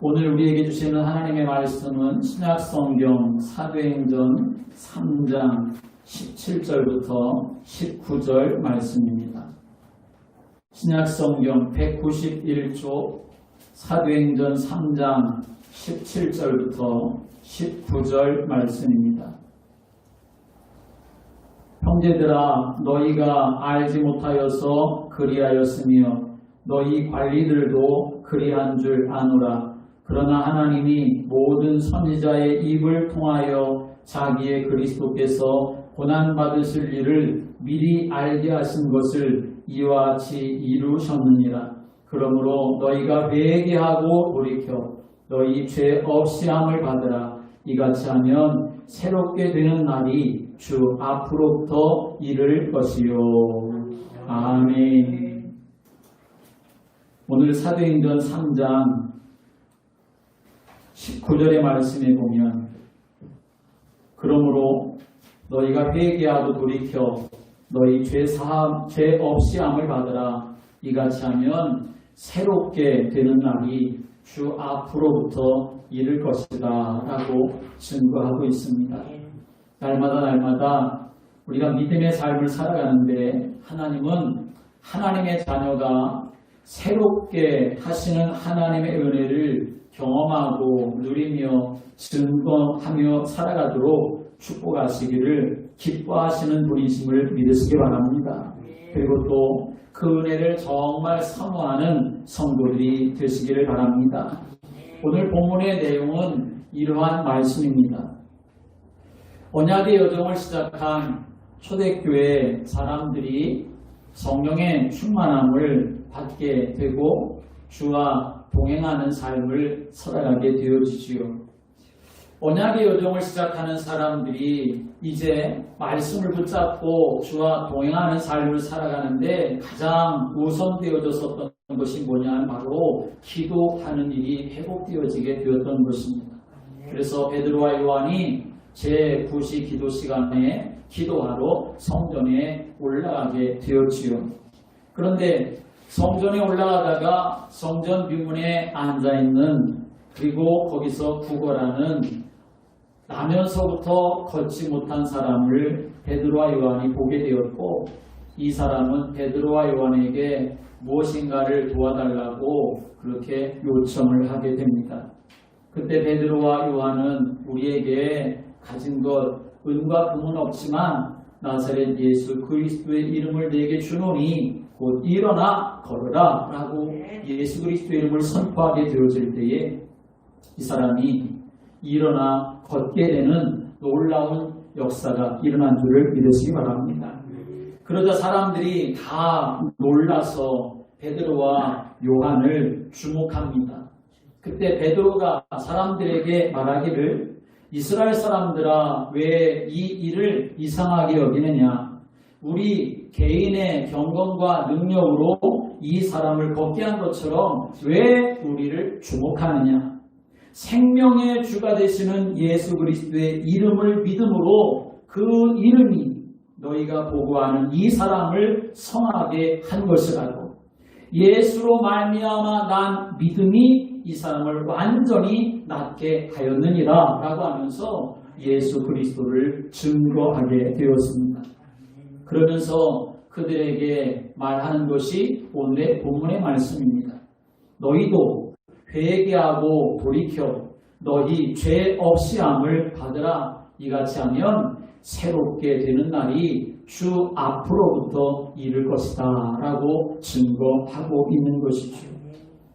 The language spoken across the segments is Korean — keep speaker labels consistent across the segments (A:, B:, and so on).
A: 오늘 우리에게 주시는 하나님의 말씀은 신약성경 사도행전 3장 17절부터 19절 말씀입니다. 신약성경 191쪽 사도행전 3장 17절부터 19절 말씀입니다. 형제들아, 너희가 알지 못하여서 그리하였으며 너희 관리들도 그리한 줄 아노라. 그러나 하나님이 모든 선지자의 입을 통하여 자기의 그리스도께서 고난받으실 일을 미리 알게 하신 것을 이와 같이 이루셨느니라. 그러므로 너희가 회개하고 돌이켜 너희 죄 없이함을 받으라. 이같이 하면 새롭게 되는 날이 주 앞으로부터 이를 것이요. 아멘. 오늘 사도행전 3장 19절의 말씀에 보면 그러므로 너희가 회개하고 돌이켜 너희 죄 없이함을 받으라. 이같이 하면 새롭게 되는 날이 주 앞으로부터 이를 것이다 라고 증거하고 있습니다. 날마다 우리가 믿음의 삶을 살아가는데 하나님은 하나님의 자녀가 새롭게 하시는 하나님의 은혜를 경험하고 누리며 증거하며 살아가도록 축복하시기를 기뻐하시는 분이심을 믿으시기 바랍니다. 그리고 또 그 은혜를 정말 사모하는 성도들이 되시기를 바랍니다. 오늘 본문의 내용은 이러한 말씀입니다. 언약의 여정을 시작한 초대교회 사람들이 성령의 충만함을 받게 되고 주와 동행하는 삶을 살아가게 되어지지요. 언약의 여정을 시작하는 사람들이 이제 말씀을 붙잡고 주와 동행하는 삶을 살아가는데 가장 우선되어졌었던 것이 뭐냐면 바로 기도하는 일이 회복되어지게 되었던 것입니다. 그래서 베드로와 요한이 제9시 기도 시간에 기도하러 성전에 올라가게 되었지요. 그런데 성전에 올라가다가 성전 뒷문에 앉아있는 그리고 거기서 구걸하는 나면서부터 걷지 못한 사람을 베드로와 요한이 보게 되었고 이 사람은 베드로와 요한에게 무엇인가를 도와달라고 그렇게 요청을 하게 됩니다. 그때 베드로와 요한은 우리에게 가진 것 은과 금은 없지만 나사렛 예수 그리스도의 이름을 내게 주노니 곧 일어나 걸어라 라고 예수 그리스도의 이름을 선포하게 되어질 때에 이 사람이 일어나 걷게 되는 놀라운 역사가 일어난 줄을 믿으시기 바랍니다. 그러자 사람들이 다 놀라서 베드로와 요한을 주목합니다. 그때 베드로가 사람들에게 말하기를 이스라엘 사람들아 왜 이 일을 이상하게 여기느냐. 우리 개인의 경건과 능력으로 이 사람을 걷게 한 것처럼 왜 우리를 주목하느냐. 생명의 주가 되시는 예수 그리스도의 이름을 믿음으로 그 이름이 너희가 보고하는 이 사람을 성하게 한 것이라고. 예수로 말미암아 난 믿음이 이 사람을 완전히 낫게 하였느니라 라고 하면서 예수 그리스도를 증거하게 되었습니다. 그러면서 그들에게 말하는 것이 오늘의 본문의 말씀입니다. 너희도 회개하고 돌이켜 너희 죄 없이함을 받으라. 이같이 하면 새롭게 되는 날이 주 앞으로부터 이를 것이다 라고 증거하고 있는 것이죠.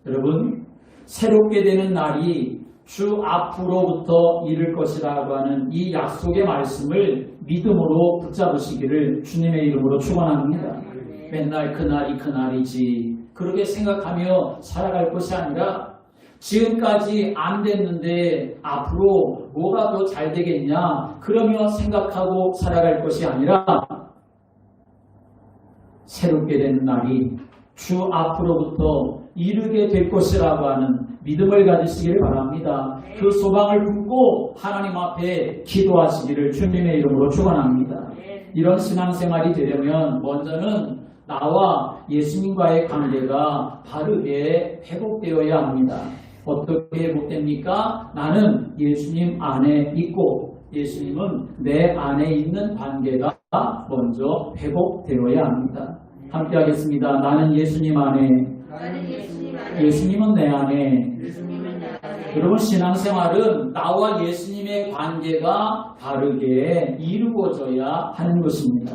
A: 여러분, 새롭게 되는 날이 주 앞으로부터 이를 것이라고 하는 이 약속의 말씀을 믿음으로 붙잡으시기를 주님의 이름으로 축원합니다. 맨날 그날이 그날이지 그렇게 생각하며 살아갈 것이 아니라 지금까지 안 됐는데 앞으로 뭐가 더 잘 되겠냐 그러며 생각하고 살아갈 것이 아니라 새롭게 되는 날이 주 앞으로부터 이르게 될 것이라고 하는 믿음을 가지시기를 바랍니다. 그 소망을 품고 하나님 앞에 기도하시기를 주님의 이름으로 축원합니다. 이런 신앙생활이 되려면 먼저는 나와 예수님과의 관계가 바르게 회복되어야 합니다. 어떻게 회복됩니까? 나는 예수님 안에 있고 예수님은 내 안에 있는 관계가 먼저 회복되어야 합니다. 함께 하겠습니다. 나는 예수님 안에, 예수님은 내 안에. 여러분, 신앙생활은 나와 예수님의 관계가 바르게 이루어져야 하는 것입니다.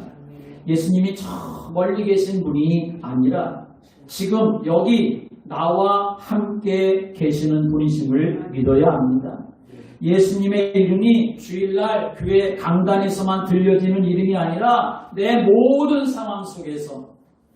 A: 예수님이 저 멀리 계신 분이 아니라 지금 여기 나와 함께 계시는 분이심을 믿어야 합니다. 예수님의 이름이 주일날 교회 강단에서만 들려지는 이름이 아니라 내 모든 상황 속에서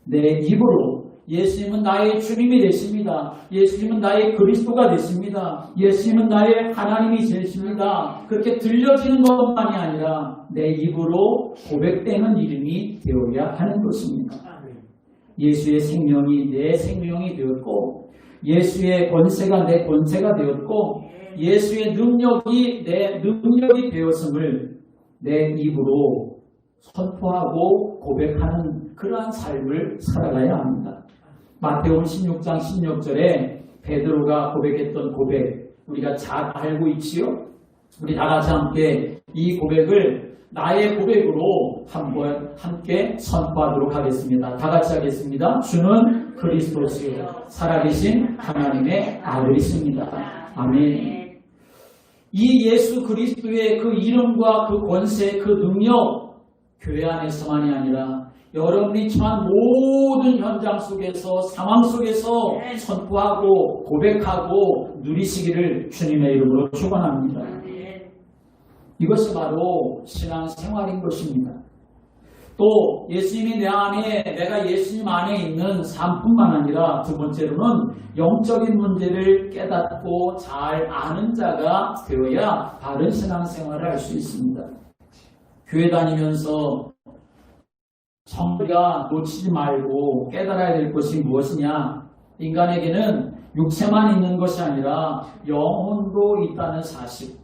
A: 내 입으로 예수님은 나의 주님이 되십니다. 예수님은 나의 그리스도가 되십니다. 예수님은 나의 하나님이 되십니다. 그렇게 들려지는 것만이 아니라 내 입으로 고백되는 이름이 되어야 하는 것입니다. 예수의 생명이 내 생명이 되었고 예수의 권세가 내 권세가 되었고 예수의 능력이 내 능력이 되었음을 내 입으로 선포하고 고백하는 그러한 삶을 살아가야 합니다. 마태복음 16장 16절에 베드로가 고백했던 고백 우리가 잘 알고 있지요? 우리 다 같이 함께 이 고백을 나의 고백으로 한번 함께 선포하도록 하겠습니다. 다 같이 하겠습니다. 주는 그리스도시요 살아계신 하나님의 아들이십니다. 아멘. 이 예수 그리스도의 그 이름과 그 권세, 그 능력 교회 안에서만이 아니라 여러분이 처한 모든 현장 속에서 상황 속에서 선포하고 고백하고 누리시기를 주님의 이름으로 축원합니다. 이것이 바로 신앙생활인 것입니다. 또 예수님이 내 안에 내가 예수님 안에 있는 삶뿐만 아니라 두 번째로는 영적인 문제를 깨닫고 잘 아는 자가 되어야 바른 신앙생활을 할 수 있습니다. 교회 다니면서 우리가 놓치지 말고 깨달아야 될 것이 무엇이냐? 인간에게는 육체만 있는 것이 아니라 영혼도 있다는 사실.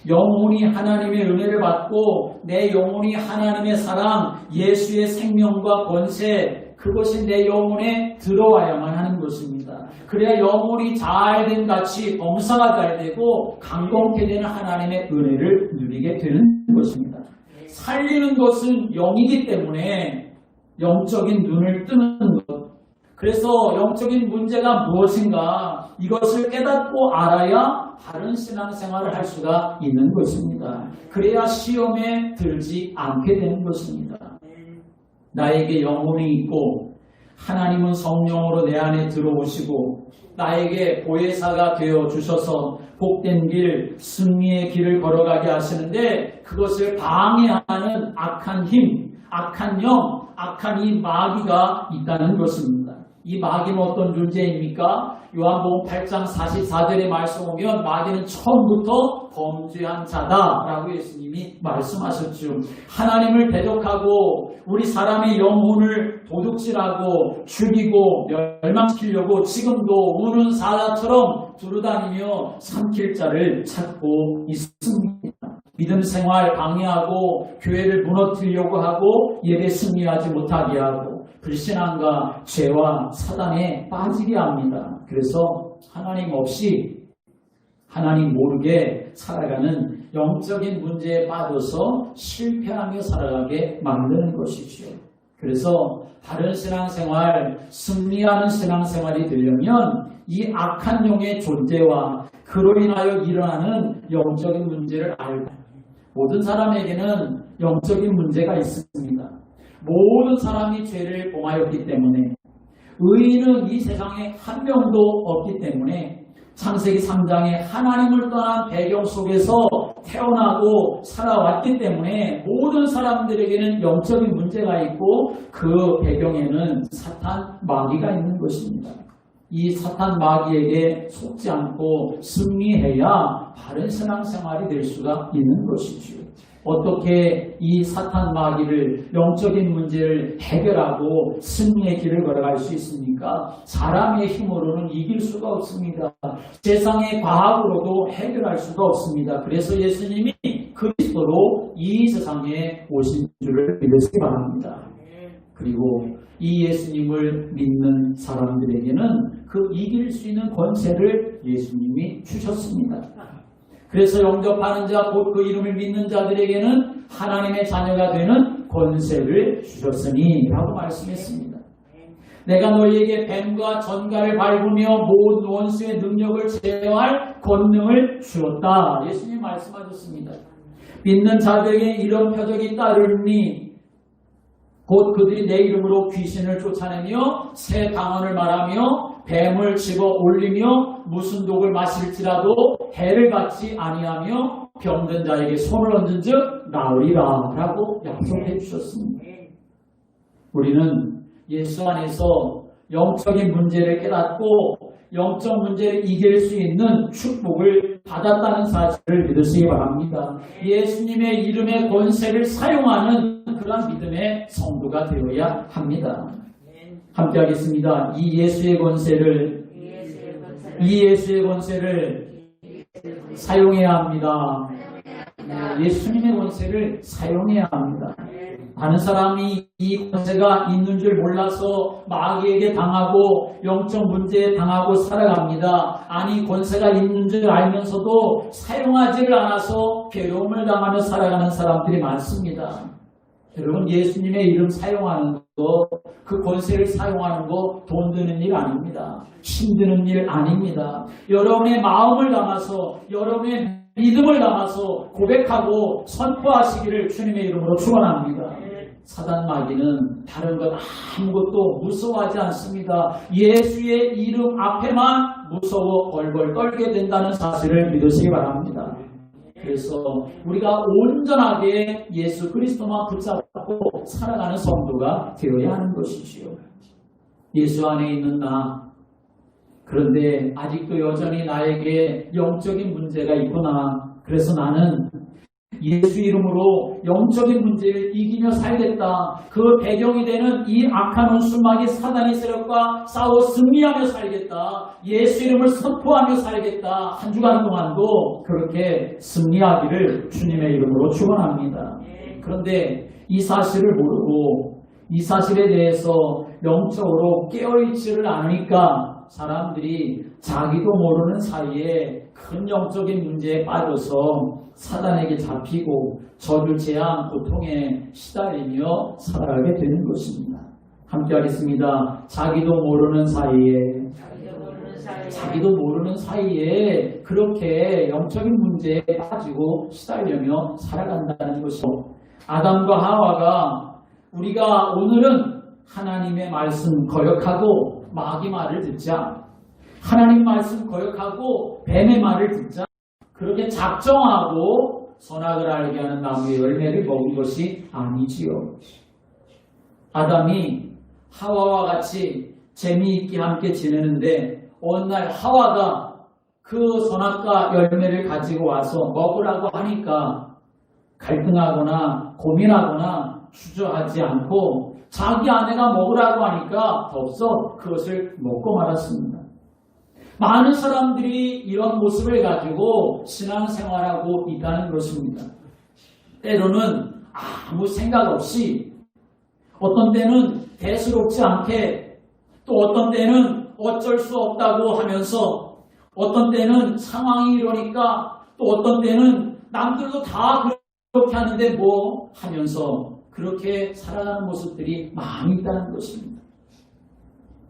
A: 영혼이 하나님의 은혜를 받고 내 영혼이 하나님의 사랑, 예수의 생명과 권세, 그것이 내 영혼에 들어와야만 하는 것입니다. 그래야 영혼이 잘된 같이 범사가 잘 되고 강건케 되는 하나님의 은혜를 누리게 되는 것입니다. 살리는 것은 영이기 때문에 영적인 눈을 뜨는 것. 그래서 영적인 문제가 무엇인가 이것을 깨닫고 알아야 바른 신앙생활을 할 수가 있는 것입니다. 그래야 시험에 들지 않게 되는 것입니다. 나에게 영혼이 있고 하나님은 성령으로 내 안에 들어오시고 나에게 보혜사가 되어 주셔서 복된 길, 승리의 길을 걸어가게 하시는데 그것을 방해하는 악한 힘, 악한 영, 악한 이 마귀가 있다는 것입니다. 이 마귀는 어떤 존재입니까? 요한복음 8장 44절의 말씀 보면 마귀는 처음부터 범죄한 자다라고 예수님이 말씀하셨죠. 하나님을 대적하고 우리 사람의 영혼을 도둑질하고 죽이고 멸망시키려고 지금도 우는 사자처럼 두루다니며 삼킬 자를 찾고 있습니다. 믿음 생활 방해하고 교회를 무너뜨리려고 하고 예배 승리하지 못하게 하고 불신앙과 죄와 사단에 빠지게 합니다. 그래서 하나님 없이 하나님 모르게 살아가는 영적인 문제에 빠져서 실패하며 살아가게 만드는 것이죠. 그래서 바른 신앙생활, 승리하는 신앙생활이 되려면 이 악한 영의 존재와 그로 인하여 일어나는 영적인 문제를 알고 모든 사람에게는 영적인 문제가 있습니다. 모든 사람이 죄를 범하였기 때문에 의인은 이 세상에 한 명도 없기 때문에 창세기 3장에 하나님을 떠난 배경 속에서 태어나고 살아왔기 때문에 모든 사람들에게는 영적인 문제가 있고 그 배경에는 사탄 마귀가 있는 것입니다. 이 사탄 마귀에게 속지 않고 승리해야 바른 신앙생활이 될 수가 있는 것이죠. 어떻게 이 사탄 마귀를 영적인 문제를 해결하고 승리의 길을 걸어갈 수 있습니까? 사람의 힘으로는 이길 수가 없습니다. 세상의 과학으로도 해결할 수가 없습니다. 그래서 예수님이 그리스도로 이 세상에 오신 줄을 믿으시기 바랍니다. 그리고 이 예수님을 믿는 사람들에게는 그 이길 수 있는 권세를 예수님이 주셨습니다. 그래서 영접하는 자, 곧 그 이름을 믿는 자들에게는 하나님의 자녀가 되는 권세를 주셨으니 라고 말씀했습니다. 내가 너희에게 뱀과 전갈을 밟으며 모든 원수의 능력을 제어할 권능을 주었다. 예수님 말씀하셨습니다. 믿는 자들에게 이런 표적이 따르니 곧 그들이 내 이름으로 귀신을 쫓아내며 새 방언을 말하며 뱀을 집어 올리며 무슨 독을 마실지라도 해를 받지 아니하며 병든 자에게 손을 얹은 즉 나으리라 라고 약속해 주셨습니다. 우리는 예수 안에서 영적인 문제를 깨닫고 영적 문제를 이길 수 있는 축복을 받았다는 사실을 믿으시기 바랍니다. 예수님의 이름의 권세를 사용하는 그런 믿음의 성도가 되어야 합니다. 함께 하겠습니다. 이 예수의 권세를 사용해야 합니다. 예수님의 권세를 사용해야 합니다. 다른 사람이 이 권세가 있는 줄 몰라서 마귀에게 당하고 영적 문제에 당하고 살아갑니다. 아니 권세가 있는 줄 알면서도 사용하지를 않아서 괴로움을 당하며 살아가는 사람들이 많습니다. 여러분 예수님의 이름 사용하는 거, 그 권세를 사용하는 거 돈 드는 일 아닙니다. 힘드는 일 아닙니다. 여러분의 마음을 담아서 여러분의 믿음을 담아서 고백하고 선포하시기를 주님의 이름으로 축원합니다. 사단 마귀는 다른 것 아무것도 무서워하지 않습니다. 예수의 이름 앞에만 무서워 벌벌 떨게 된다는 사실을 믿으시기 바랍니다. 그래서 우리가 온전하게 예수 그리스도만 붙잡고 살아가는 성도가 되어야 하는 것이지요. 예수 안에 있는 나, 그런데 아직도 여전히 나에게 영적인 문제가 있구나. 그래서 나는 예수 이름으로 영적인 문제를 이기며 살겠다. 그 배경이 되는 이 악한 원수마귀 사단의 세력과 싸워 승리하며 살겠다. 예수 이름을 선포하며 살겠다. 한 주간 동안도 그렇게 승리하기를 주님의 이름으로 축원합니다. 그런데 이 사실을 모르고 이 사실에 대해서 영적으로 깨어있지를 않으니까 사람들이 자기도 모르는 사이에 큰 영적인 문제에 빠져서 사단에게 잡히고 저를 재앙, 고통에 시달리며 살아가게 되는 것입니다. 함께 하겠습니다. 자기도 모르는 사이에 그렇게 영적인 문제에 빠지고 시달리며 살아간다는 것이고, 아담과 하와가 우리가 오늘은 하나님의 말씀 거역하고 마귀 말을 듣자, 하나님 말씀 거역하고 뱀의 말을 듣자, 그렇게 작정하고 선악을 알게 하는 나무의 열매를 먹은 것이 아니지요. 아담이 하와와 같이 재미있게 함께 지내는데 어느 날 하와가 그 선악과 열매를 가지고 와서 먹으라고 하니까 갈등하거나 고민하거나 주저하지 않고 자기 아내가 먹으라고 하니까 덥석 그것을 먹고 말았습니다. 많은 사람들이 이런 모습을 가지고 신앙생활하고 있다는 것입니다. 때로는 아무 생각 없이, 어떤 때는 대수롭지 않게, 또 어떤 때는 어쩔 수 없다고 하면서, 어떤 때는 상황이 이러니까, 또 어떤 때는 남들도 다 그렇게 하는데 뭐 하면서 그렇게 살아가는 모습들이 많이 있다는 것입니다.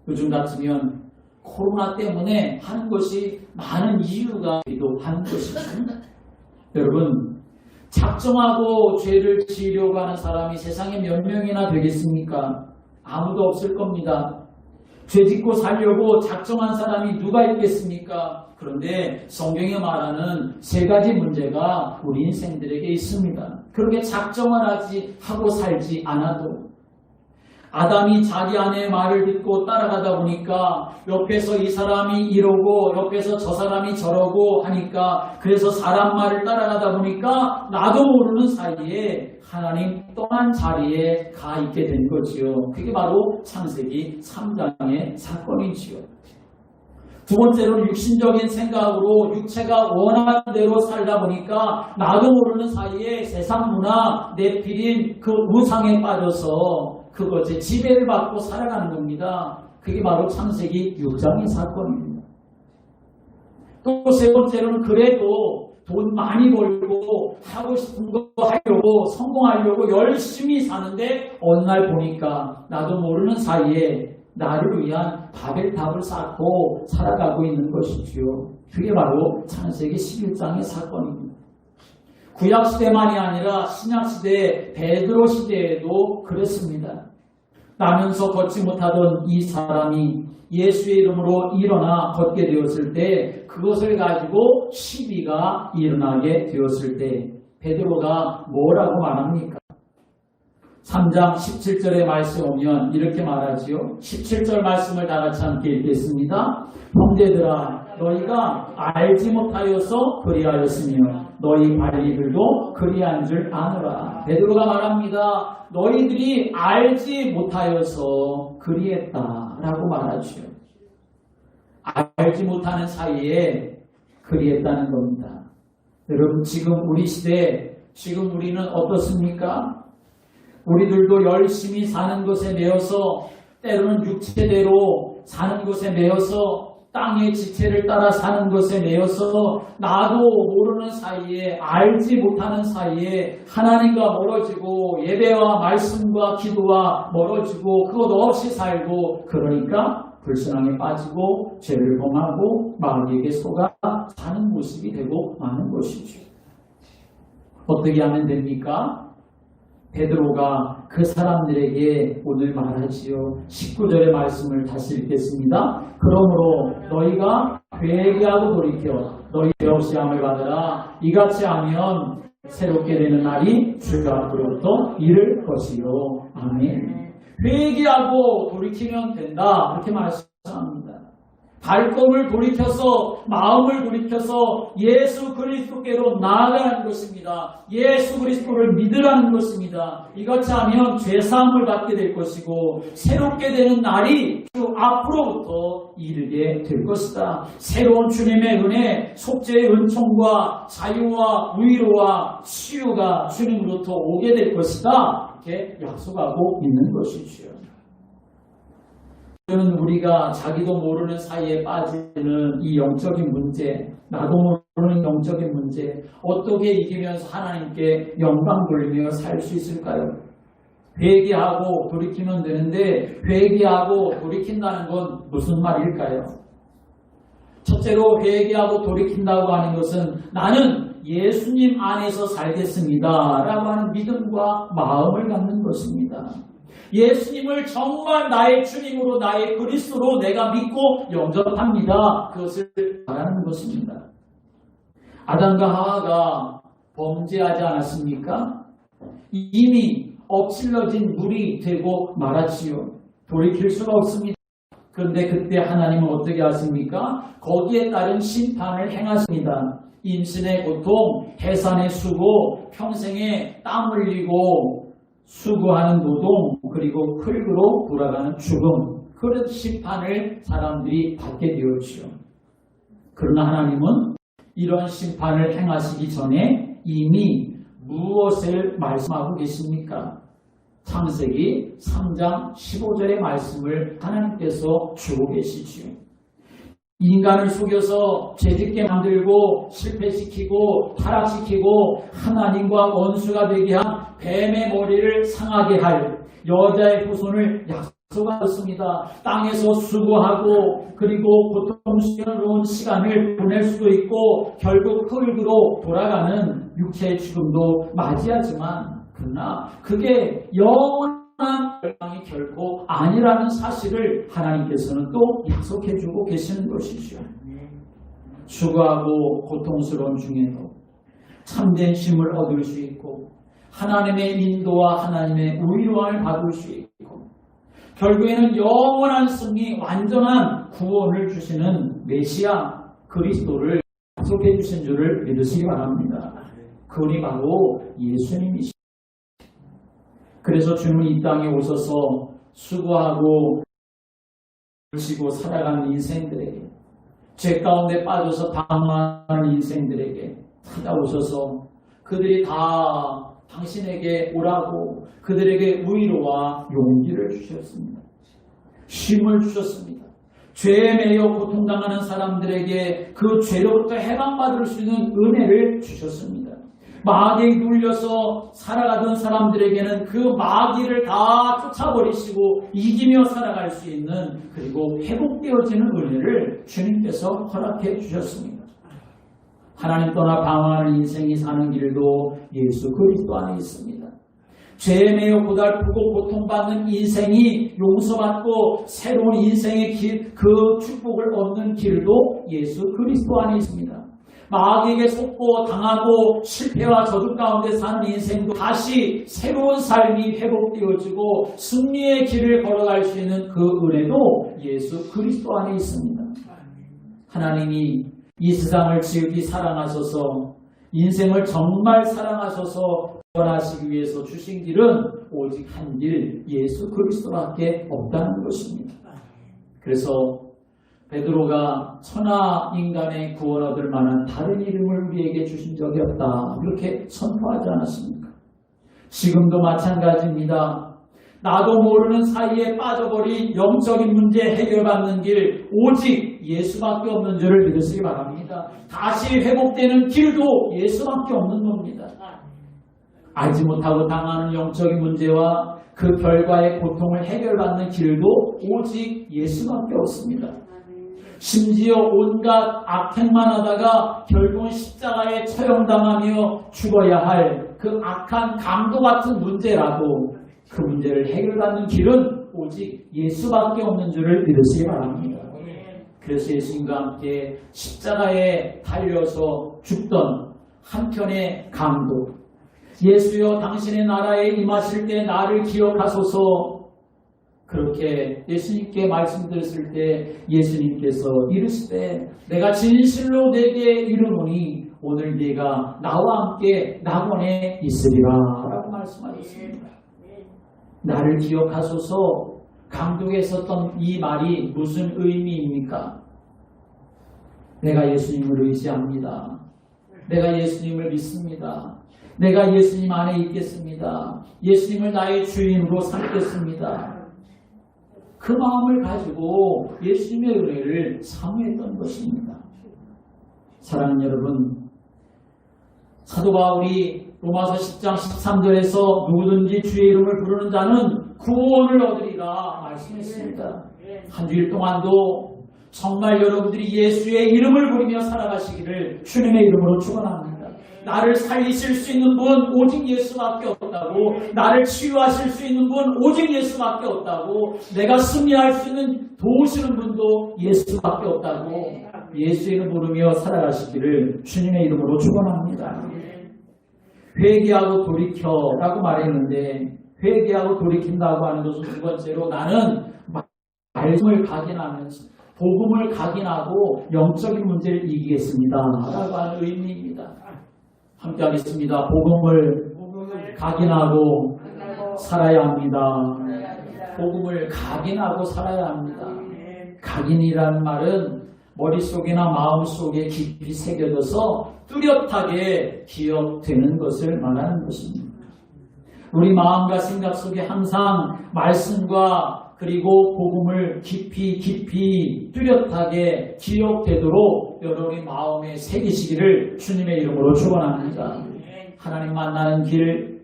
A: 요즘 같으면 코로나 때문에 하는 것이 많은 이유가 있기도 하는 것입니다. 여러분, 작정하고 죄를 지으려고 하는 사람이 세상에 몇 명이나 되겠습니까? 아무도 없을 겁니다. 죄 짓고 살려고 작정한 사람이 누가 있겠습니까? 그런데 성경이 말하는 세 가지 문제가 우리 인생들에게 있습니다. 그렇게 작정을 하고 살지 않아도, 아담이 자기 아내의 말을 듣고 따라가다 보니까 옆에서 이 사람이 이러고 옆에서 저 사람이 저러고 하니까, 그래서 사람 말을 따라가다 보니까 나도 모르는 사이에 하나님 떠난 자리에 가 있게 된 거지요. 그게 바로 창세기 3장의 사건이지요. 두 번째로는 육신적인 생각으로 육체가 원하는 대로 살다 보니까 나도 모르는 사이에 세상 문화, 네피림, 그 우상에 빠져서 그것에 지배를 받고 살아가는 겁니다. 그게 바로 창세기 6장의 사건입니다. 또 세 번째로는 그래도 돈 많이 벌고 하고 싶은 거 하려고 성공하려고 열심히 사는데 어느 날 보니까 나도 모르는 사이에 나를 위한 바벨탑을 쌓고 살아가고 있는 것이지요. 그게 바로 창세기 11장의 사건입니다. 구약시대만이 아니라 신약시대 베드로 시대에도 그랬습니다. 나면서 걷지 못하던 이 사람이 예수의 이름으로 일어나 걷게 되었을 때 그것을 가지고 시비가 일어나게 되었을 때 베드로가 뭐라고 말합니까? 3장 17절의 말씀 오면 이렇게 말하지요. 17절 말씀을 다 같이 함께 읽겠습니다. 형제들아 너희가 알지 못하여서 그리하였으며 너희 관리들도 그리한 줄 아노라. 베드로가 말합니다. 너희들이 알지 못하여서 그리했다라고 말하지요. 알지 못하는 사이에 그리했다는 겁니다. 여러분 지금 우리 시대 지금 우리는 어떻습니까? 우리들도 열심히 사는 것에 매여서 때로는 육체대로 사는 것에 매여서 땅의 지체를 따라 사는 것에 매여서 나도 모르는 사이에 알지 못하는 사이에 하나님과 멀어지고 예배와 말씀과 기도와 멀어지고 그것 없이 살고 그러니까 불신앙에 빠지고 죄를 범하고 마귀에게 속아 사는 모습이 되고 마는 것이죠. 어떻게 하면 됩니까? 베드로가 그 사람들에게 오늘 말하지요. 19절의 말씀을 다시 읽겠습니다. 그러므로 너희가 회개하고 돌이켜 너희 죄 없이 함을 받으라. 이같이 하면 새롭게 되는 날이 주가 앞으로부터 이를 것이요. 아멘. 회개하고 돌이키면 된다. 그렇게 말씀합니다. 발걸음을 돌이켜서 마음을 돌이켜서 예수 그리스도께로 나아가는 것입니다. 예수 그리스도를 믿으라는 것입니다. 이같이 하면 죄사함을 받게 될 것이고 새롭게 되는 날이 주 앞으로부터 이르게 될 것이다. 새로운 주님의 은혜, 속죄의 은총과 자유와 위로와 치유가 주님으로부터 오게 될 것이다. 이렇게 약속하고 있는 것이죠. 우리가 자기도 모르는 사이에 빠지는 이 영적인 문제, 나도 모르는 영적인 문제, 어떻게 이기면서 하나님께 영광 돌리며 살 수 있을까요? 회개하고 돌이키면 되는데 회개하고 돌이킨다는 건 무슨 말일까요? 첫째로 회개하고 돌이킨다고 하는 것은 나는 예수님 안에서 살겠습니다 라고 하는 믿음과 마음을 갖는 것입니다. 예수님을 정말 나의 주님으로 나의 그리스도로 내가 믿고 영접합니다. 그것을 말하는 것입니다. 아담과 하와가 범죄하지 않았습니까? 이미 엎질러진 물이 되고 말았지요. 돌이킬 수가 없습니다. 그런데 그때 하나님은 어떻게 하십니까? 거기에 따른 심판을 행하십니다. 임신의 고통, 해산의 수고, 평생에 땀 흘리고 수고하는 노동, 그리고 흙으로 돌아가는 죽음, 그런 심판을 사람들이 받게 되었죠. 그러나 하나님은 이런 심판을 행하시기 전에 이미 무엇을 말씀하고 계십니까? 창세기 3장 15절의 말씀을 하나님께서 주고 계시지요. 인간을 속여서 죄짓게 만들고 실패시키고 타락시키고 하나님과 원수가 되게 한 뱀의 머리를 상하게 할 여자의 후손을 약속하였습니다. 땅에서 수고하고 그리고 고통스러운 시간을 보낼 수도 있고 결국 흙으로 돌아가는 육체의 죽음도 맞이하지만 그러나 그게 영원한 멸망이 결코 아니라는 사실을 하나님께서는 또 약속해주고 계시는 것이죠. 수고하고 고통스러운 중에도 참된 쉼을 얻을 수 있고 하나님의 인도와 하나님의 위로함을 받을 수 있고 결국에는 영원한 승리, 완전한 구원을 주시는 메시아 그리스도를 약속해 주신 줄을 믿으시기 바랍니다. 그분이 바로 예수님이십니다. 그래서 주님은 이 땅에 오셔서 수고하고 지고 살아가는 인생들에게 죄 가운데 빠져서 방황하는 인생들에게 찾아오셔서 그들이 다 당신에게 오라고 그들에게 위로와 용기를 주셨습니다. 쉼을 주셨습니다. 죄에 매여 고통당하는 사람들에게 그 죄로부터 해방받을 수 있는 은혜를 주셨습니다. 마귀에 눌려서 살아가던 사람들에게는 그 마귀를 다 쫓아버리시고 이기며 살아갈 수 있는, 그리고 회복되어지는 은혜를 주님께서 허락해 주셨습니다. 하나님 떠나 방황하는 인생이 사는 길도 예수 그리스도 안에 있습니다. 죄에 매여 고달프고 고통받는 인생이 용서받고 새로운 인생의 길, 그 축복을 얻는 길도 예수 그리스도 안에 있습니다. 마귀에게 속고 당하고 실패와 저주 가운데 사는 인생도 다시 새로운 삶이 회복되어지고 승리의 길을 걸어갈 수 있는 그 은혜도 예수 그리스도 안에 있습니다. 하나님이 이 세상을 지극히 사랑하셔서 인생을 정말 사랑하셔서 구원하시기 위해서 주신 길은 오직 한 길, 예수 그리스도밖에 없다는 것입니다. 그래서 베드로가 천하 인간의 구원 얻을 만한 다른 이름을 우리에게 주신 적이 없다, 그렇게 선포하지 않았습니까? 지금도 마찬가지입니다. 나도 모르는 사이에 빠져버린 영적인 문제 해결받는 길, 오직 예수밖에 없는 줄을 믿으시기 바랍니다. 다시 회복되는 길도 예수밖에 없는 겁니다. 알지 못하고 당하는 영적인 문제와 그 결과의 고통을 해결받는 길도 오직 예수밖에 없습니다. 심지어 온갖 악행만 하다가 결국은 십자가에 처형당하며 죽어야 할 그 악한 강도 같은 문제라도 그 문제를 해결받는 길은 오직 예수밖에 없는 줄을 믿으시기 바랍니다. 그래서 예수님과 함께 십자가에 달려서 죽던 한편의 강도, 예수여 당신의 나라에 임하실 때 나를 기억하소서, 그렇게 예수님께 말씀드렸을 때 예수님께서 이르시되 내가 진실로 내게 이르노니 오늘 네가 나와 함께 낙원에 있으리라 라고 말씀하셨습니다. 나를 기억하소서, 강독에 썼던 이 말이 무슨 의미입니까? 내가 예수님을 의지합니다. 내가 예수님을 믿습니다. 내가 예수님 안에 있겠습니다. 예수님을 나의 주인으로 삼겠습니다. 그 마음을 가지고 예수님의 은혜를 사모했던 것입니다. 사랑하는 여러분, 사도 바울이 로마서 10장 13절에서 누구든지 주의 이름을 부르는 자는 구원을 얻으리라 말씀했습니다. 한 주일 동안도 정말 여러분들이 예수의 이름을 부르며 살아가시기를 주님의 이름으로 축원합니다. 나를 살리실 수 있는 분 오직 예수밖에 없다고, 나를 치유하실 수 있는 분 오직 예수밖에 없다고, 내가 승리할 수 있는 도우시는 분도 예수밖에 없다고 예수의 이름 부르며 살아가시기를 주님의 이름으로 축원합니다. 회개하고 돌이켜라고 말했는데, 회개하고 돌이킨다고 하는 것은 두 번째로 나는 말씀을 각인하면서 복음을 각인하고 영적인 문제를 이기겠습니다 라고 하는 의미입니다. 함께 하겠습니다. 복음을 각인하고 살아야 합니다. 복음을 각인하고 살아야 합니다. 각인이라는 말은 머릿속이나 마음속에 깊이 새겨져서 뚜렷하게 기억되는 것을 말하는 것입니다. 우리 마음과 생각 속에 항상 말씀과 그리고 복음을 깊이 뚜렷하게 기억되도록 여러분의 마음에 새기시기를 주님의 이름으로 축원합니다. 하나님 만나는 길,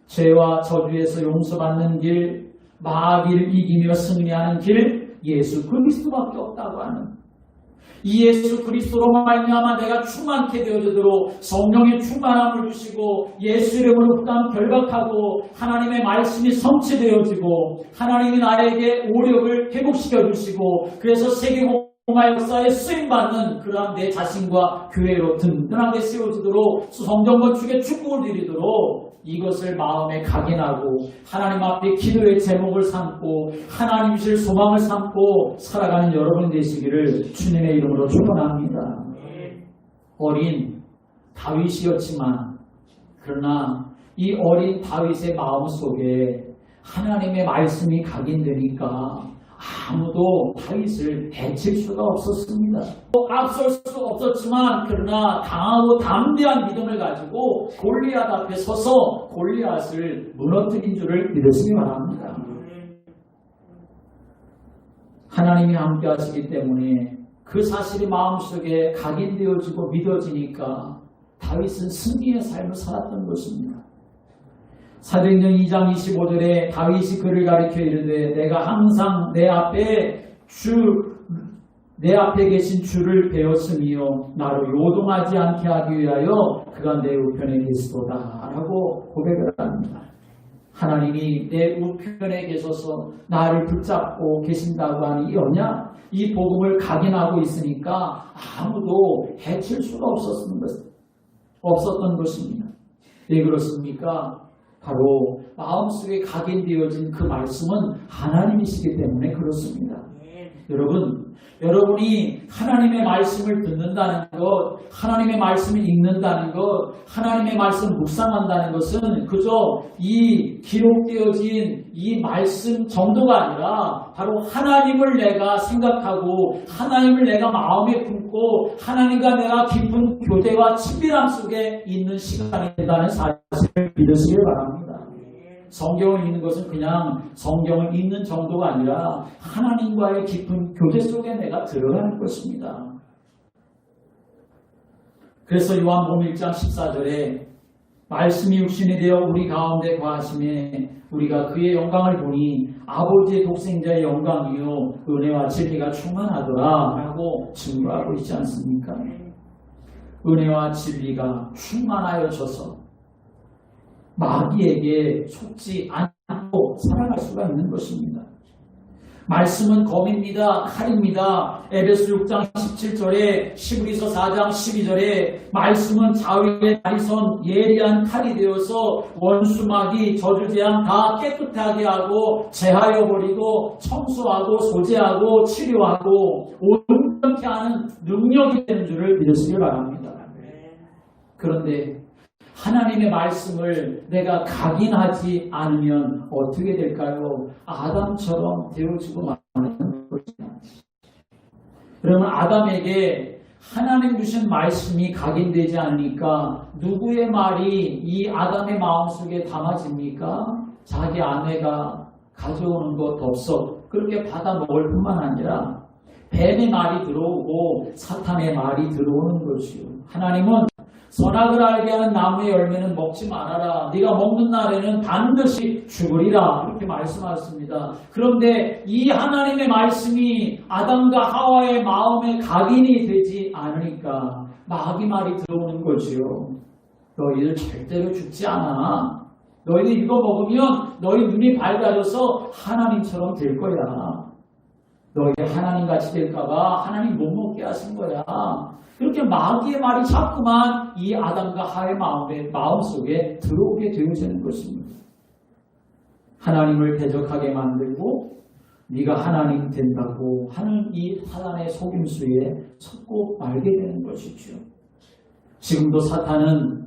A: 죄와 저주에서 용서받는 길, 마귀를 이기며 승리하는 길, 예수 그리스도밖에 없다고 하는 이 예수 그리스도로 말미암아 내가 충만케 되어지도록 성령의 충만함을 주시고 예수 이름으로 흑암 결박하고 하나님의 말씀이 성취되어지고 하나님이 나에게 오력을 회복시켜 주시고 그래서 세계복음화 역사에 쓰임받는 그러한 내 자신과 교회로 든든하게 세워지도록 성전 건축에 축복을 드리도록 이것을 마음에 각인하고 하나님 앞에 기도의 제목을 삼고 하나님이실 소망을 삼고 살아가는 여러분 되시기를 주님의 이름으로 축원합니다. 어린 다윗이었지만 그러나 이 어린 다윗의 마음속에 하나님의 말씀이 각인되니까 아무도 다윗을 해칠 수가 없었습니다. 앞설 수 없었지만 그러나 강하고 담대한 믿음을 가지고 골리앗 앞에 서서 골리앗을 무너뜨린 줄을 믿으시기 바랍니다. 하나님이 함께 하시기 때문에 그 사실이 마음속에 각인되어지고 믿어지니까 다윗은 승리의 삶을 살았던 것입니다. 사도행전 2장 25절에 다윗이 그를 가리켜 이르되 내가 항상 내 앞에 계신 주를 배웠으며 나로 요동하지 않게 하기 위하여 그가 내 우편에 계시도다 라고 고백을 합니다. 하나님이 내 우편에 계셔서 나를 붙잡고 계신다고 하는 이 언약, 이 복음을 각인하고 있으니까 아무도 해칠 수가 없었던 것입니다. 왜 그렇습니까? 바로 마음속에 각인되어진 그 말씀은 하나님이시기 때문에 그렇습니다. 여러분이 하나님의 말씀을 듣는다는 것, 하나님의 말씀을 읽는다는 것, 하나님의 말씀을 묵상한다는 것은 그저 이 기록되어진 이 말씀 정도가 아니라 바로 하나님을 내가 생각하고 하나님을 내가 마음에 품고 하나님과 내가 깊은 교제와 친밀함 속에 있는 시간이 된다는 사실을 믿으시길 바랍니다. 성경을 읽는 것은 그냥 성경을 읽는 정도가 아니라 하나님과의 깊은 교제 속에 내가 들어가는 것입니다. 그래서 요한복음 1장 14절에 말씀이 육신이 되어 우리 가운데 거하심에 우리가 그의 영광을 보니 아버지의 독생자의 영광이요 은혜와 진리가 충만하더라 라고 증거하고 있지 않습니까? 은혜와 진리가 충만하여져서 마귀에게 속지 않고 살아갈 수가 있는 것입니다. 말씀은 검입니다. 칼입니다. 에베소 6장 17절에 시브리서 4장 12절에 말씀은 자위의 다리선 예리한 칼이 되어서 원수마귀 저주재앙 다 깨끗하게 하고 제하여 버리고 청소하고 소재하고 치료하고 온전케 하는 능력이 되는 줄을 믿으시길 바랍니다. 그런데 하나님의 말씀을 내가 각인하지 않으면 어떻게 될까요? 아담처럼 되어지고 마는 것입니다. 그러면 아담에게 하나님 주신 말씀이 각인되지 않으니까 누구의 말이 이 아담의 마음속에 담아집니까? 자기 아내가 가져오는 것 덥석 그렇게 받아 먹을 뿐만 아니라 뱀의 말이 들어오고 사탄의 말이 들어오는 것이요. 하나님은 선악을 알게 하는 나무의 열매는 먹지 말아라. 네가 먹는 날에는 반드시 죽으리라. 이렇게 말씀하셨습니다. 그런데 이 하나님의 말씀이 아담과 하와의 마음에 각인이 되지 않으니까 마귀 말이 들어오는 거지요. 너희들 절대로 죽지 않아. 너희들 이거 먹으면 너희 눈이 밝아져서 하나님처럼 될 거야. 너희 하나님같이 될까봐 하나님 못 먹게 하신 거야. 그렇게 마귀의 말이 자꾸만 이 아담과 하의 마음속에 들어오게 되어지는 것입니다. 하나님을 대적하게 만들고 네가 하나님 된다고 하는 이 사단의 속임수에 속고 말게 되는 것이죠. 지금도 사탄은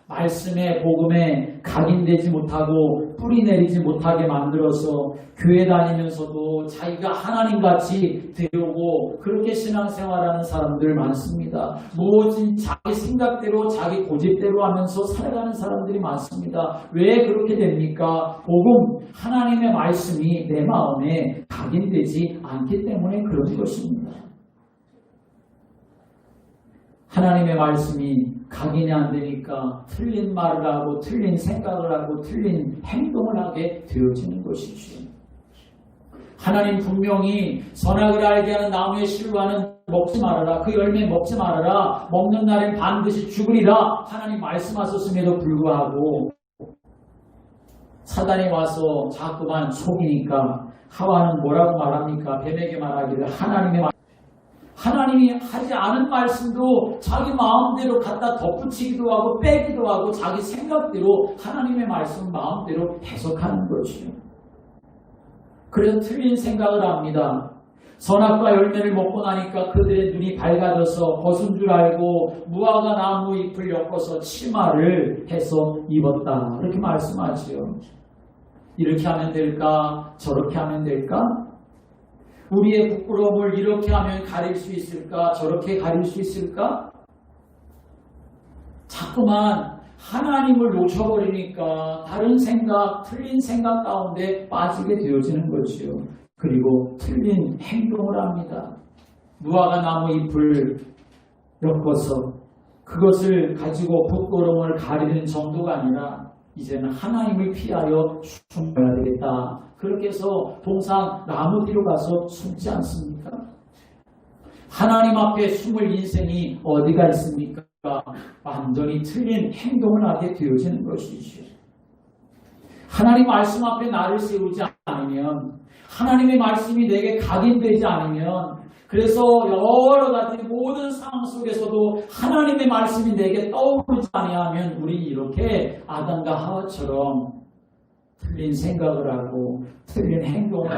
A: 말씀의 복음에 각인되지 못하고 뿌리 내리지 못하게 만들어서 교회 다니면서도 자기가 하나님같이 되려고 그렇게 신앙생활하는 사람들 많습니다. 모든 자기 생각대로 자기 고집대로 하면서 살아가는 사람들이 많습니다. 왜 그렇게 됩니까? 복음, 하나님의 말씀이 내 마음에 각인되지 않기 때문에 그런 것입니다. 하나님의 말씀이 각인이 안 되니까 틀린 말을 하고 틀린 생각을 하고 틀린 행동을 하게 되어지는 것이죠. 하나님 분명히 선악을 알게 하는 나무의 실과는 먹지 말아라. 그 열매 먹지 말아라. 먹는 날엔 반드시 죽으리라. 하나님 말씀하셨음에도 불구하고 사단이 와서 자꾸만 속이니까 하와는 뭐라고 말합니까? 뱀에게 말하기를 하나님이 하지 않은 말씀도 자기 마음대로 갖다 덧붙이기도 하고 빼기도 하고 자기 생각대로 하나님의 말씀 마음대로 해석하는 것이요. 그래서 틀린 생각을 합니다. 선악과 열매를 먹고 나니까 그들의 눈이 밝아져서 벗은 줄 알고 무화과 나무 잎을 엮어서 치마를 해서 입었다. 그렇게 말씀하지요. 이렇게 하면 될까? 저렇게 하면 될까? 우리의 부끄러움을 이렇게 하면 가릴 수 있을까? 저렇게 가릴 수 있을까? 자꾸만 하나님을 놓쳐버리니까 다른 생각, 틀린 생각 가운데 빠지게 되어지는 것이요. 그리고 틀린 행동을 합니다. 무화과 나무 잎을 엮어서 그것을 가지고 부끄러움을 가리는 정도가 아니라 이제는 하나님을 피하여 숨어야 되겠다. 그렇게 해서 동상 나무 뒤로 가서 숨지 않습니까? 하나님 앞에 숨을 인생이 어디가 있습니까? 완전히 틀린 행동을 하게 되어지는 것이죠. 하나님 말씀 앞에 나를 세우지 않으면, 하나님의 말씀이 내게 각인되지 않으면, 그래서 여러 가지 모든 상황 속에서도 하나님의 말씀이 내게 떠오르지 아니하면 우리 이렇게 아담과 하와처럼 틀린 생각을 하고 틀린 행동을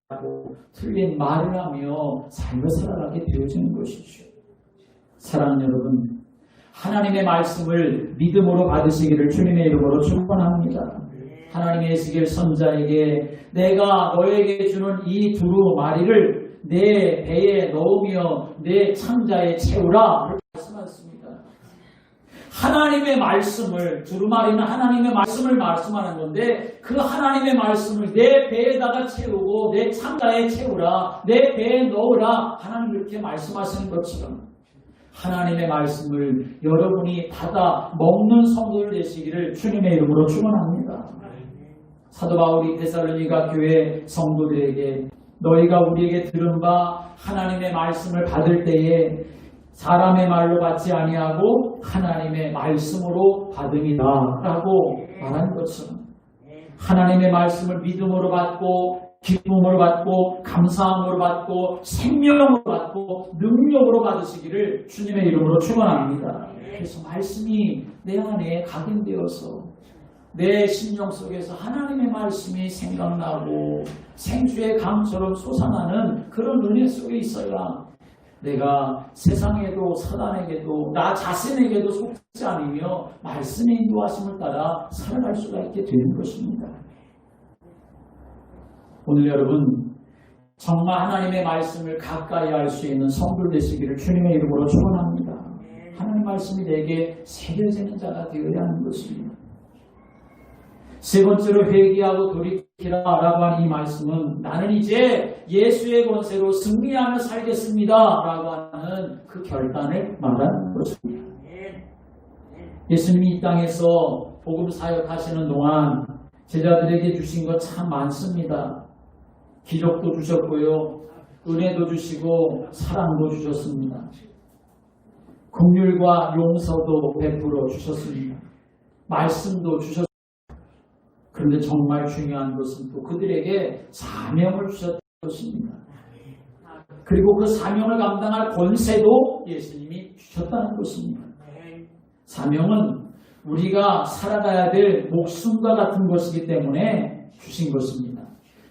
A: 하고 틀린 말을 하며 삶을 살아가게 되어지는 것이죠. 사랑하는 여러분, 하나님의 말씀을 믿음으로 받으시기를 주님의 이름으로 축원합니다. 하나님의 에스겔 선자에게 내가 너에게 주는 이 두루 마리를 내 배에 넣으며 내 창자에 채우라 말씀하셨습니다. 하나님의 말씀을, 두루마리는 하나님의 말씀을 말씀하는 건데 그 하나님의 말씀을 내 배에다가 채우고 내 창자에 채우라, 내 배에 넣으라, 하나님 이렇게 말씀하시는 것처럼 하나님의 말씀을 여러분이 받아 먹는 성도들 되시기를 주님의 이름으로 축원합니다. 사도 바울이 데살로니가 교회 성도들에게 너희가 우리에게 들은 바 하나님의 말씀을 받을 때에 사람의 말로 받지 아니하고 하나님의 말씀으로 받음이다 라고 말한 것처럼 하나님의 말씀을 믿음으로 받고 기쁨으로 받고 감사함으로 받고 생명으로 받고 능력으로 받으시기를 주님의 이름으로 축원합니다. 그래서 말씀이 내 안에 각인되어서 내 심령 속에서 하나님의 말씀이 생각나고 생수의 강처럼 솟아나는 그런 은혜 속에 있어야 내가 세상에도 사단에게도 나 자신에게도 속지 않으며 말씀의 인도하심을 따라 살아갈 수가 있게 되는 것입니다. 오늘 여러분 정말 하나님의 말씀을 가까이 할 수 있는 성도들 되시기를 주님의 이름으로 축원합니다. 하나님의 말씀이 내게 새겨지는 자가 되어야 하는 것입니다. 세 번째로 회개하고 돌이키라 라고 하는 이 말씀은 나는 이제 예수의 권세로 승리하며 살겠습니다 라고 하는 그 결단을 말하는 것입니다. 예수님이 이 땅에서 복음 사역하시는 동안 제자들에게 주신 것 참 많습니다. 기적도 주셨고요, 은혜도 주시고 사랑도 주셨습니다. 긍휼과 용서도 베풀어 주셨습니다. 말씀도 주셨습니다. 그런데 정말 중요한 것은 또 그들에게 사명을 주셨던 것입니다. 그리고 그 사명을 감당할 권세도 예수님이 주셨다는 것입니다. 사명은 우리가 살아가야 될 목숨과 같은 것이기 때문에 주신 것입니다.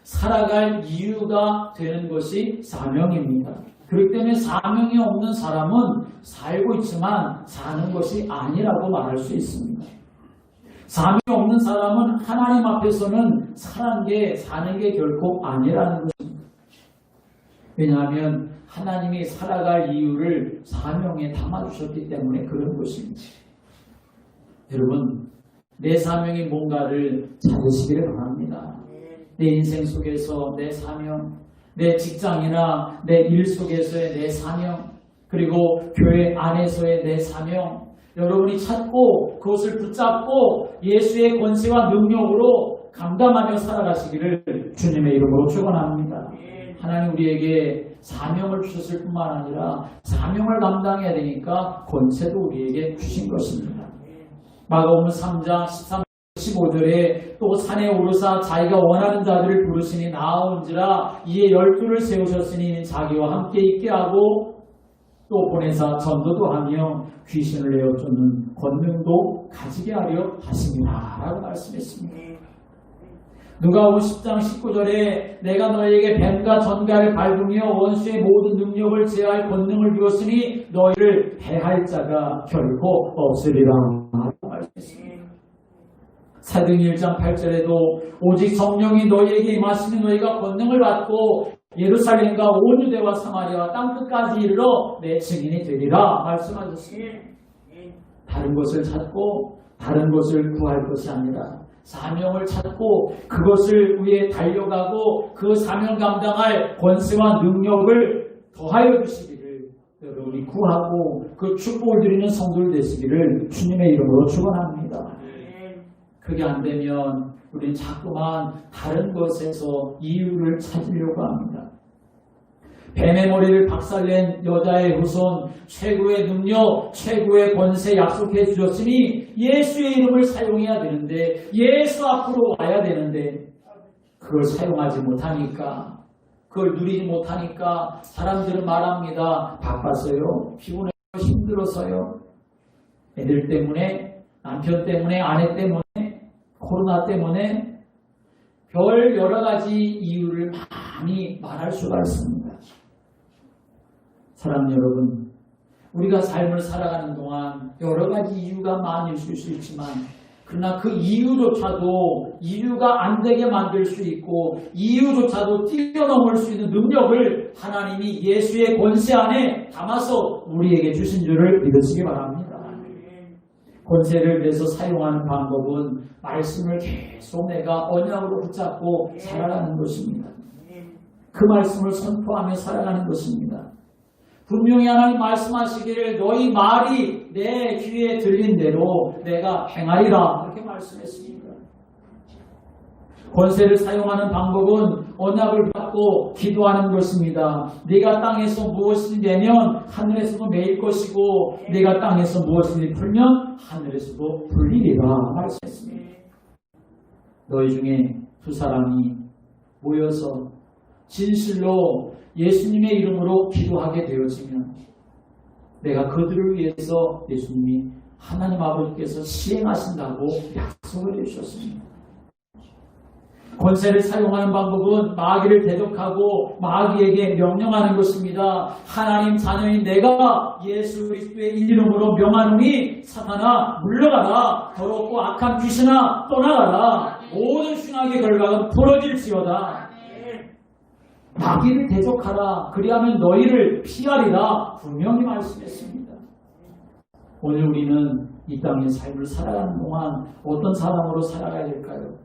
A: 살아갈 이유가 되는 것이 사명입니다. 그렇기 때문에 사명이 없는 사람은 살고 있지만 사는 것이 아니라고 말할 수 있습니다. 사명이 없는 사람은 하나님 앞에서는 사는 게 결코 아니라는 것입니다. 왜냐하면 하나님이 살아갈 이유를 사명에 담아주셨기 때문에 그런 것입니다. 여러분, 내 사명이 뭔가를 찾으시기를 바랍니다. 내 인생 속에서 내 사명, 내 직장이나 내 일 속에서의 내 사명, 그리고 교회 안에서의 내 사명, 여러분이 찾고 그것을 붙잡고 예수의 권세와 능력으로 감당하며 살아가시기를 주님의 이름으로 축원합니다. 하나님 우리에게 사명을 주셨을 뿐만 아니라 사명을 감당해야 되니까 권세도 우리에게 주신 것입니다. 마가복음 3장 13, 15절에 또 산에 오르사 자기가 원하는 자들을 부르시니 나아온지라 이에 12를 세우셨으니 자기와 함께 있게 하고 또 보내사 전도도 하며 귀신을 내어 쫓는 권능도 가지게 하려 하십니다 라고 말씀했습니다. 누가복음 10장 19절에 내가 너희에게 뱀과 전갈을 밟으며 원수의 모든 능력을 제할 권능을 주었으니 너희를 해할 자가 결코 없으리라 라고 말씀했습니다. 사도행전 1장 8절에도 오직 성령이 너희에게 임하시면 너희가 권능을 받고 예루살렘과 온 유대와 사마리아와 땅끝까지 이르러 내 증인이 되리라 말씀하셨습니다. 다른 것을 찾고 다른 것을 구할 것이 아니라 사명을 찾고 그것을 위해 달려가고 그 사명 감당할 권세와 능력을 더하여 주시기를 여러분이 구하고 그 축복을 드리는 성도들 되시기를 주님의 이름으로 축원합니다. 그게 안 되면 우리는 자꾸만 다른 것에서 이유를 찾으려고 합니다. 뱀의 머리를 박살낸 여자의 후손, 최고의 능력, 최고의 권세 약속해 주셨으니 예수의 이름을 사용해야 되는데, 예수 앞으로 와야 되는데 그걸 사용하지 못하니까, 그걸 누리지 못하니까 사람들은 말합니다. 바빴어요, 피곤해요, 힘들어서요, 애들 때문에, 남편 때문에, 아내 때문에, 코로나 때문에, 별 여러 가지 이유를 많이 말할 수가 있습니다. 사랑 여러분, 우리가 삶을 살아가는 동안 여러 가지 이유가 많이 있을 수 있지만, 그러나 그 이유조차도 이유가 안 되게 만들 수 있고 이유조차도 뛰어넘을 수 있는 능력을 하나님이 예수의 권세 안에 담아서 우리에게 주신 줄을 믿으시기 바랍니다. 권세를 내서 사용하는 방법은 말씀을 계속 내가 언약으로 붙잡고 살아가는 것입니다. 그 말씀을 선포하며 살아가는 것입니다. 분명히 하나님 말씀하시기를 너희 말이 내 귀에 들린 대로 내가 행하리라, 그렇게 말씀했습니다. 권세를 사용하는 방법은 언약을 받고 기도하는 것입니다. 네가 땅에서 무엇이 되면 하늘에서도 매일 것이고 네가 땅에서 무엇이 풀면 하늘에서도 풀리리라 말씀했습니다. 너희 중에 두 사람이 모여서 진실로 예수님의 이름으로 기도하게 되어지면 내가 그들을 위해서 예수님이 하나님 아버지께서 시행하신다고 약속을 해주셨습니다. 권세를 사용하는 방법은 마귀를 대적하고 마귀에게 명령하는 것입니다. 하나님 자녀인 내가 예수 그리스도의 이름으로 명하노니 사탄아 물러가라, 더럽고 악한 귀신아 떠나가라, 모든 신앙의 결과는 부러질지어다. 마귀를 대적하라, 그리하면 너희를 피하리라 분명히 말씀했습니다. 오늘 우리는 이 땅의 삶을 살아가는 동안 어떤 사람으로 살아가야 될까요?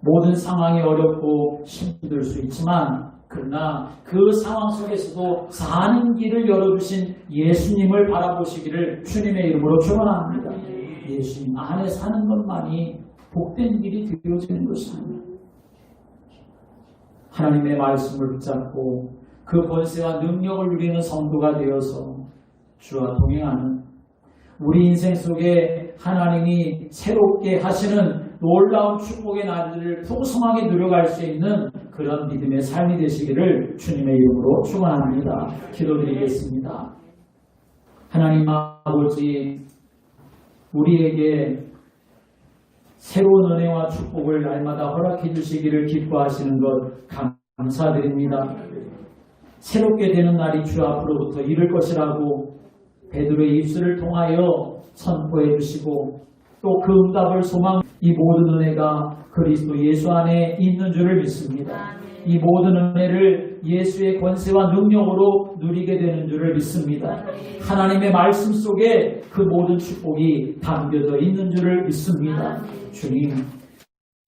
A: 모든 상황이 어렵고 힘들 수 있지만 그러나 그 상황 속에서도 사는 길을 열어주신 예수님을 바라보시기를 주님의 이름으로 축원합니다. 예수님 안에 사는 것만이 복된 길이 되어지는 것입니다. 하나님의 말씀을 붙잡고 그 권세와 능력을 누리는 성도가 되어서 주와 동행하는, 우리 인생 속에 하나님이 새롭게 하시는 놀라운 축복의 날들을 풍성하게 누려갈 수 있는 그런 믿음의 삶이 되시기를 주님의 이름으로 축원합니다. 기도드리겠습니다. 하나님 아버지, 우리에게 새로운 은혜와 축복을 날마다 허락해 주시기를 기뻐하시는 것 감사드립니다. 새롭게 되는 날이 주 앞으로부터 이를 것이라고 베드로의 입술을 통하여 선포해 주시고 또 그 응답을 소망, 이 모든 은혜가 그리스도 예수 안에 있는 줄을 믿습니다. 이 모든 은혜를 예수의 권세와 능력으로 누리게 되는 줄을 믿습니다. 하나님의 말씀 속에 그 모든 축복이 담겨져 있는 줄을 믿습니다. 주님,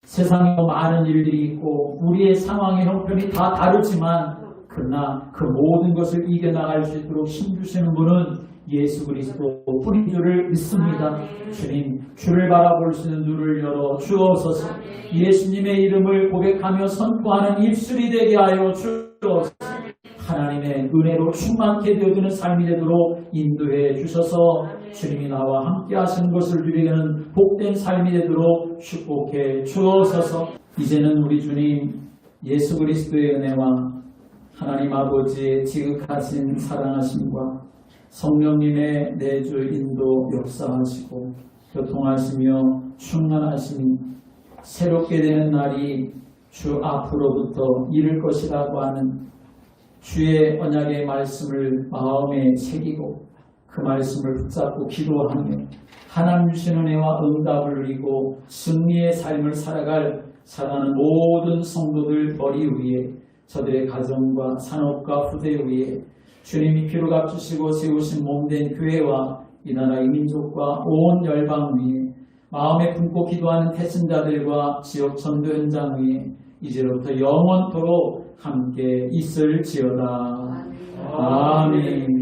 A: 세상에 많은 일들이 있고 우리의 상황의 형편이 다 다르지만 그러나 그 모든 것을 이겨나갈 수 있도록 힘주시는 분은 예수 그리스도 뿐인 줄을 믿습니다. 주님, 주를 바라볼 수 있는 눈을 열어 주옵소서. 예수님의 이름을 고백하며 선포하는 입술이 되게 하여 주옵소서. 하나님의 은혜로 충만케 되어지는 삶이 되도록 인도해 주셔서 주님이 나와 함께 하시는 것을 누리는 복된 삶이 되도록 축복해 주옵소서. 이제는 우리 주님 예수 그리스도의 은혜와 하나님 아버지의 지극하신 사랑하심과 성령님의 내주 인도 역사하시고 교통하시며 충만하심이 새롭게 되는 날이 주 앞으로부터 이를 것이라고 하는 주의 언약의 말씀을 마음에 새기고 그 말씀을 붙잡고 기도하며 하나님 주신 은혜와 응답을 누리고 승리의 삶을 살아가는 모든 성도들 머리 위에, 저들의 가정과 산업과 후대 위에 주님이 피로 값주시고 세우신 몸된 교회와 이 나라의 민족과 온 열방 위에 마음에 품고 기도하는 태신자들과 지역 전도 현장에 이제부터 영원토록 함께 있을지어다. 아멘.